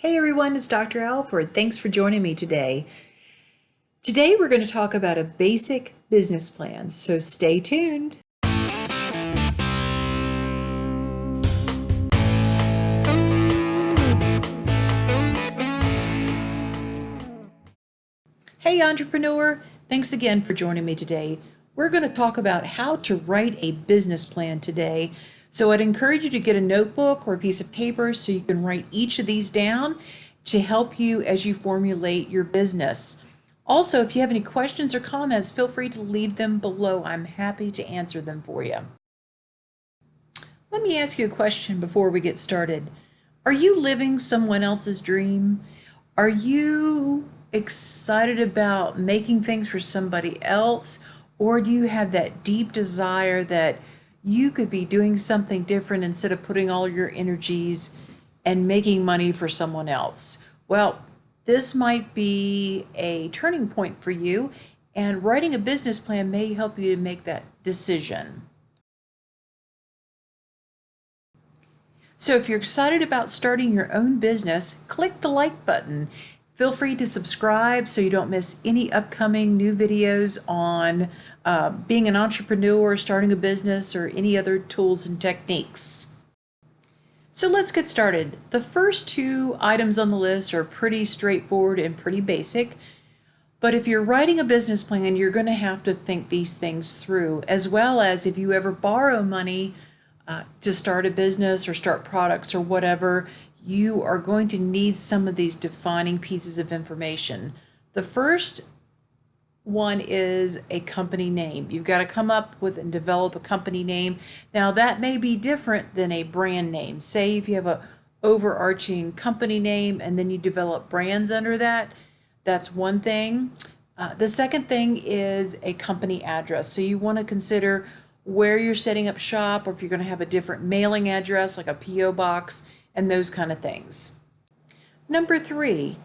Hey everyone, it's Dr. Alford. Thanks for joining me today. Today we're going to talk about a basic business plan, so stay tuned. Hey entrepreneur, thanks again for joining me today. We're going to talk about how to write a business plan today. So I'd encourage you to get a notebook or a piece of paper so you can write each of these down to help you as you formulate your business. Also, if you have any questions or comments, feel free to leave them below. I'm happy to answer them for you. Let me ask you a question before we get started. Are you living someone else's dream? Are you excited about making things for somebody else? Or do you have that deep desire that you could be doing something different instead of putting all your energies and making money for someone else? Well, this might be a turning point for you, and writing a business plan may help you to make that decision. So if you're excited about starting your own business, click the like button. Feel free to subscribe so you don't miss any upcoming new videos on being an entrepreneur, starting a business, or any other tools and techniques. So let's get started. The first two items on the list are pretty straightforward and pretty basic. But if you're writing a business plan, you're going to have to think these things through, as well as if you ever borrow money to start a business or start products or whatever, you are going to need some of these defining pieces of information. The first one is a company name. You've got to come up with and develop a company name. Now that may be different than a brand name. Say if you have a overarching company name and then you develop brands under that, that's one thing. The second thing is a company address. So you want to consider where you're setting up shop, or if you're going to have a different mailing address like a P.O. box and those kind of things. Number 3,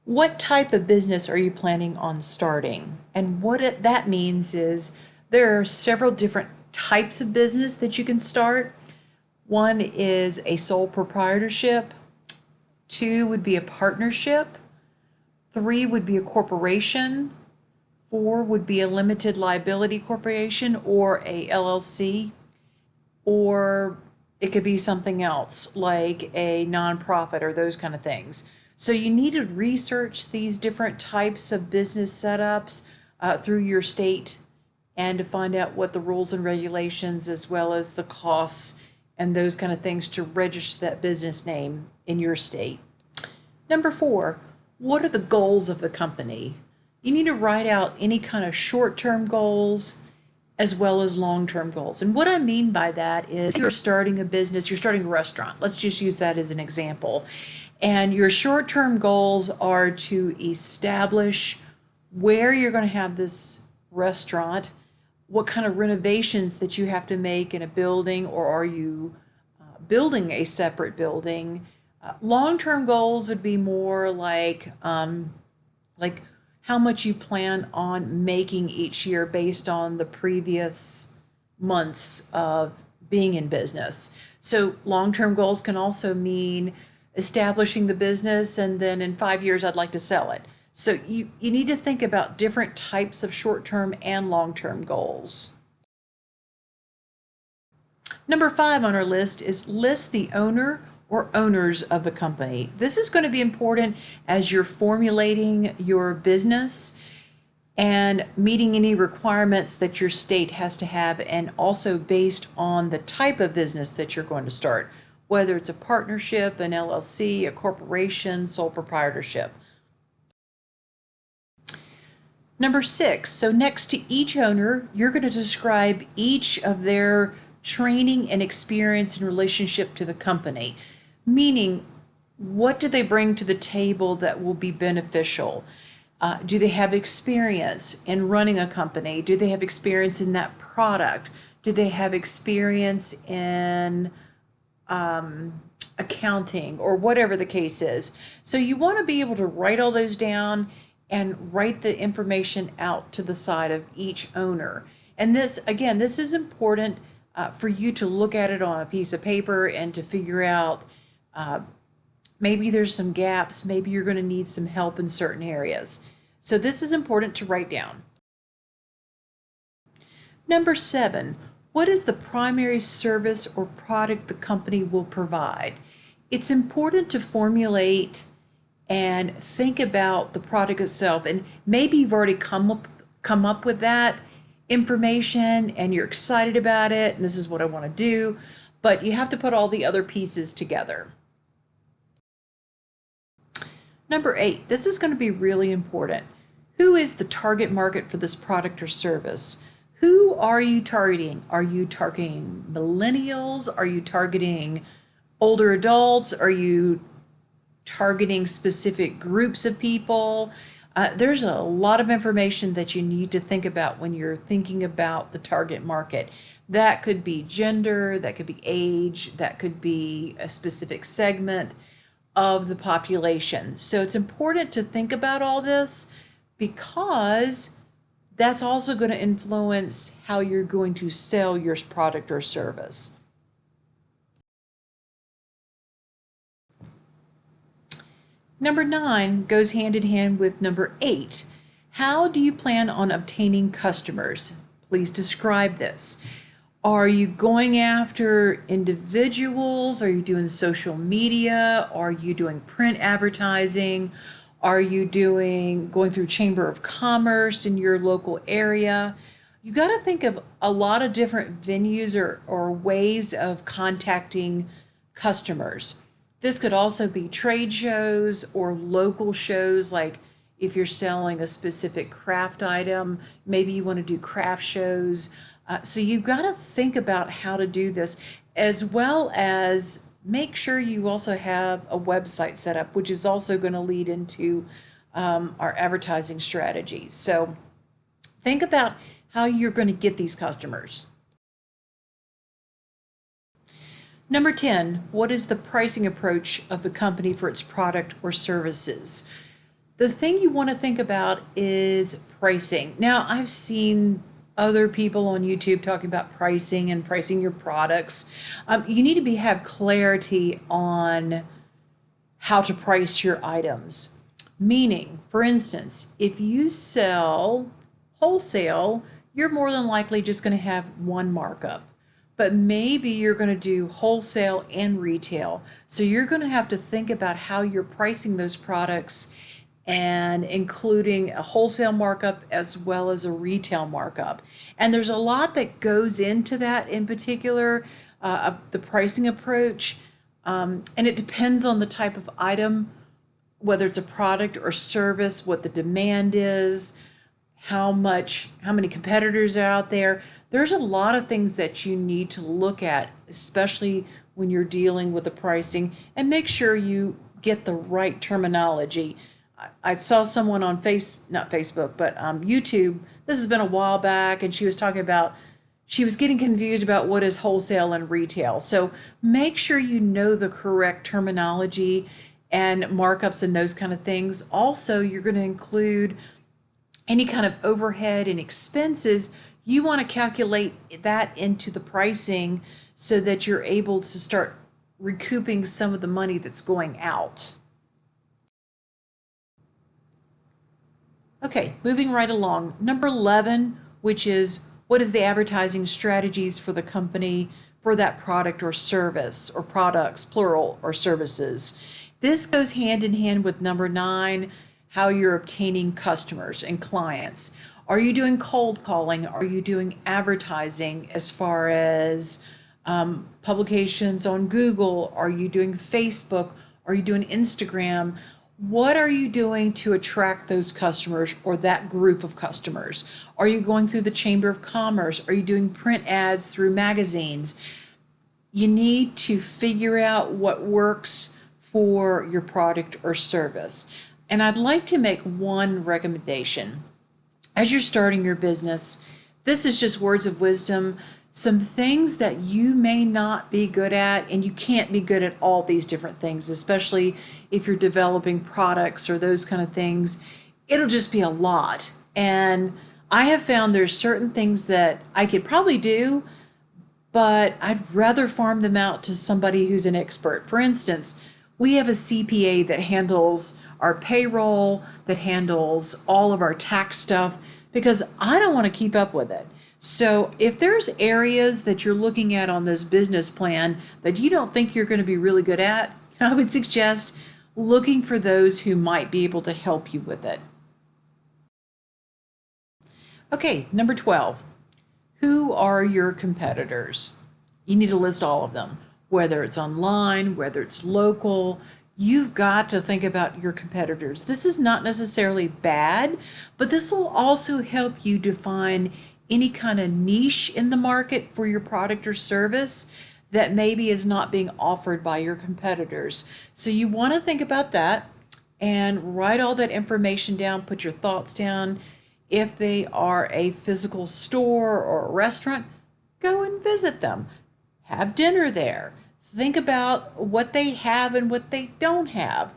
what type of business are you planning on starting? And what that means is there are several different types of business that you can start. One is a sole proprietorship. 2 would be a partnership. 3 would be a corporation. 4 would be a limited liability corporation or a LLC, or it could be something else like a nonprofit or those kind of things. So you need to research these different types of business setups through your state and to find out what the rules and regulations as well as the costs and those kind of things to register that business name in your state. Number 4, what are the goals of the company? You need to write out any kind of short-term goals as well as long-term goals. And what I mean by that is you're starting a business, you're starting a restaurant. Let's just use that as an example. And your short-term goals are to establish where you're going to have this restaurant, what kind of renovations that you have to make in a building, or are you building a separate building. Long-term goals would be more like how much you plan on making each year based on the previous months of being in business. So long-term goals can also mean establishing the business and then in 5 years I'd like to sell it. So you need to think about different types of short-term and long-term goals. Number 5 on our list is list the owner or owners of the company. This is going to be important as you're formulating your business and meeting any requirements that your state has to have, and also based on the type of business that you're going to start, whether it's a partnership, an LLC, a corporation, sole proprietorship. Number 6, so next to each owner, you're going to describe each of their training and experience in relationship to the company. Meaning, what do they bring to the table that will be beneficial? Do they have experience in running a company? Do they have experience in that product? Do they have experience in accounting or whatever the case is? So you want to be able to write all those down and write the information out to the side of each owner. And this, again, this is important for you to look at it on a piece of paper and to figure out Maybe there's some gaps. Maybe you're going to need some help in certain areas. So this is important to write down. Number 7, what is the primary service or product the company will provide? It's important to formulate and think about the product itself. And maybe you've already come up with that information and you're excited about it and this is what I want to do, but you have to put all the other pieces together. Number 8, this is going to be really important. Who is the target market for this product or service? Who are you targeting? Are you targeting millennials? Are you targeting older adults? Are you targeting specific groups of people? There's a lot of information that you need to think about when you're thinking about the target market. That could be gender, that could be age, that could be a specific segment of the population. So it's important to think about all this because that's also going to influence how you're going to sell your product or service. Number 9 goes hand in hand with number 8. How do you plan on obtaining customers? Please describe this. Are you going after individuals? Are you doing social media? Are you doing print advertising? Are you going through Chamber of Commerce in your local area? You got to think of a lot of different venues or ways of contacting customers. This could also be trade shows or local shows, like if you're selling a specific craft item, maybe you want to do craft shows. So you've got to think about how to do this, as well as make sure you also have a website set up, which is also going to lead into our advertising strategies. So think about how you're going to get these customers. Number 10, what is the pricing approach of the company for its product or services? The thing you want to think about is pricing. Now, I've seen other people on YouTube talking about pricing and pricing your products. You need to have clarity on how to price your items. Meaning, for instance, if you sell wholesale, you're more than likely just going to have one markup. But maybe you're going to do wholesale and retail. So you're going to have to think about how you're pricing those products and including a wholesale markup as well as a retail markup. And there's a lot that goes into that, in particular, the pricing approach. And it depends on the type of item, whether it's a product or service, what the demand is, how many competitors are out there. There's a lot of things that you need to look at, especially when you're dealing with the pricing, and make sure you get the right terminology. I saw someone on YouTube, this has been a while back, and she was talking about, she was getting confused about what is wholesale and retail. So make sure you know the correct terminology and markups and those kind of things. Also, you're going to include any kind of overhead and expenses. You want to calculate that into the pricing so that you're able to start recouping some of the money that's going out. Okay, moving right along. Number 11, which is what is the advertising strategies for the company for that product or service, or products, plural, or services. This goes hand in hand with number 9, how you're obtaining customers and clients. Are you doing cold calling? Are you doing advertising as far as publications on Google? Are you doing Facebook? Are you doing Instagram? What are you doing to attract those customers or that group of customers? Are you going through the Chamber of Commerce? Are you doing print ads through magazines? You need to figure out what works for your product or service. And I'd like to make one recommendation. As you're starting your business, this is just words of wisdom. Some things that you may not be good at, and you can't be good at all these different things, especially if you're developing products or those kind of things. It'll just be a lot. And I have found there's certain things that I could probably do, but I'd rather farm them out to somebody who's an expert. For instance, We have a CPA that handles our payroll, that handles all of our tax stuff, because I don't want to keep up with it. So if there's areas that you're looking at on this business plan that you don't think you're going to be really good at, I would suggest looking for those who might be able to help you with it. Okay, number 12. Who are your competitors? You need to list all of them, whether it's online, whether it's local. You've got to think about your competitors. This is not necessarily bad, but this will also help you define any kind of niche in the market for your product or service that maybe is not being offered by your competitors. So you want to think about that and write all that information down, put your thoughts down. If they are a physical store or a restaurant, go and visit them. Have dinner there. Think about what they have and what they don't have.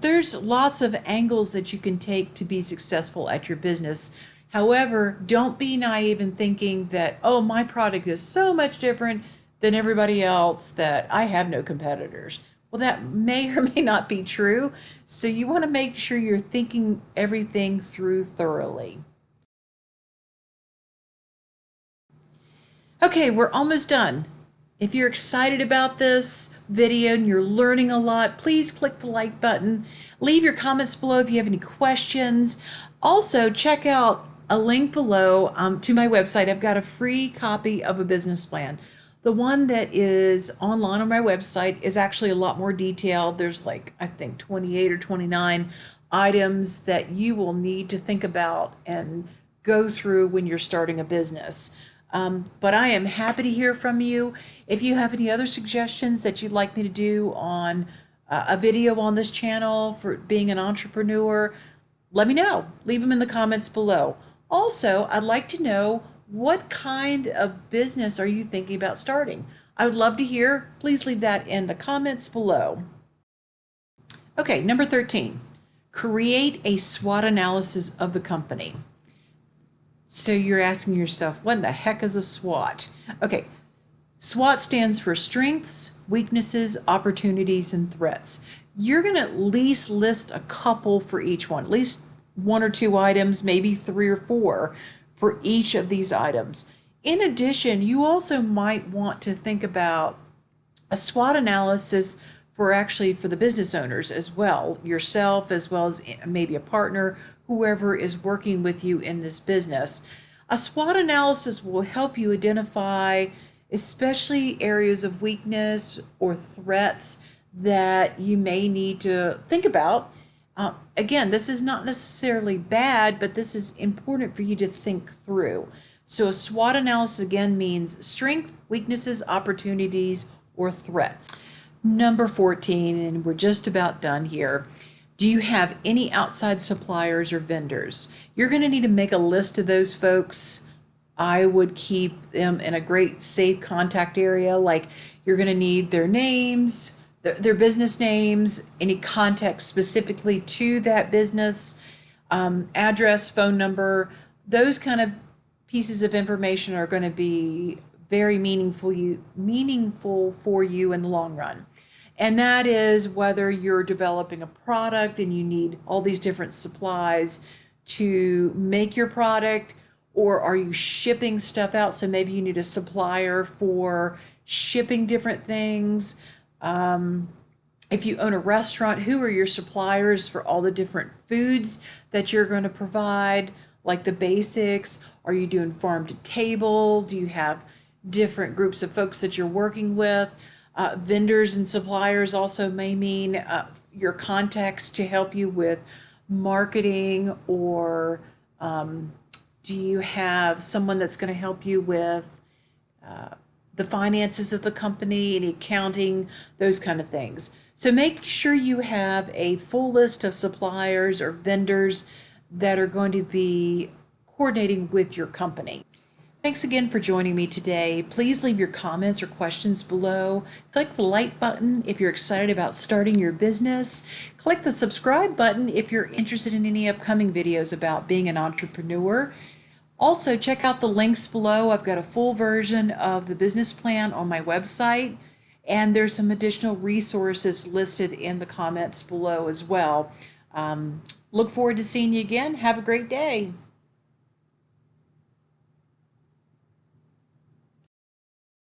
There's lots of angles that you can take to be successful at your business. However, don't be naive in thinking that, oh, my product is so much different than everybody else that I have no competitors. Well, that may or may not be true. So you want to make sure you're thinking everything through thoroughly. Okay, we're almost done. If you're excited about this video and you're learning a lot, please click the like button. Leave your comments below if you have any questions. Also, check out a link below to my website. I've got a free copy of a business plan. The one that is online on my website is actually a lot more detailed. There's like, I think 28 or 29 items that you will need to think about and go through when you're starting a business. But I am happy to hear from you. If you have any other suggestions that you'd like me to do on a video on this channel for being an entrepreneur, let me know. Leave them in the comments below. Also, I'd like to know, what kind of business are you thinking about starting? I would love to hear. Please leave that in the comments below. Okay, number 13, create a SWOT analysis of the company. So you're asking yourself, what in the heck is a SWOT? Okay, SWOT stands for strengths, weaknesses, opportunities, and threats. You're going to at least list a couple for each one, at least 1 or 2 items, maybe 3 or 4 for each of these items. In addition, you also might want to think about a SWOT analysis for the business owners as well, yourself as well as maybe a partner, whoever is working with you in this business. A SWOT analysis will help you identify especially areas of weakness or threats that you may need to think about. Again, this is not necessarily bad, but this is important for you to think through. So a SWOT analysis again means strengths, weaknesses, opportunities, or threats. Number 14, and we're just about done here. Do you have any outside suppliers or vendors? You're going to need to make a list of those folks. I would keep them in a great safe contact area. Like, you're going to need their names, their business names, any context specifically to that business, address, phone number. Those kind of pieces of information are going to be very meaningful for you in the long run. And that is whether you're developing a product and you need all these different supplies to make your product, or are you shipping stuff out? So maybe you need a supplier for shipping different things. If you own a restaurant, who are your suppliers for all the different foods that you're going to provide, like the basics? Are you doing farm to table? Do you have different groups of folks that you're working with? Vendors and suppliers also may mean your contacts to help you with marketing, or do you have someone that's going to help you with the finances of the company and accounting, those kind of things. So make sure you have a full list of suppliers or vendors that are going to be coordinating with your company. Thanks again for joining me today. Please leave your comments or questions below. Click the like button if you're excited about starting your business. Click the subscribe button if you're interested in any upcoming videos about being an entrepreneur. Also, check out the links below. I've got a full version of the business plan on my website. And there's some additional resources listed in the comments below as well. Look forward to seeing you again. Have a great day.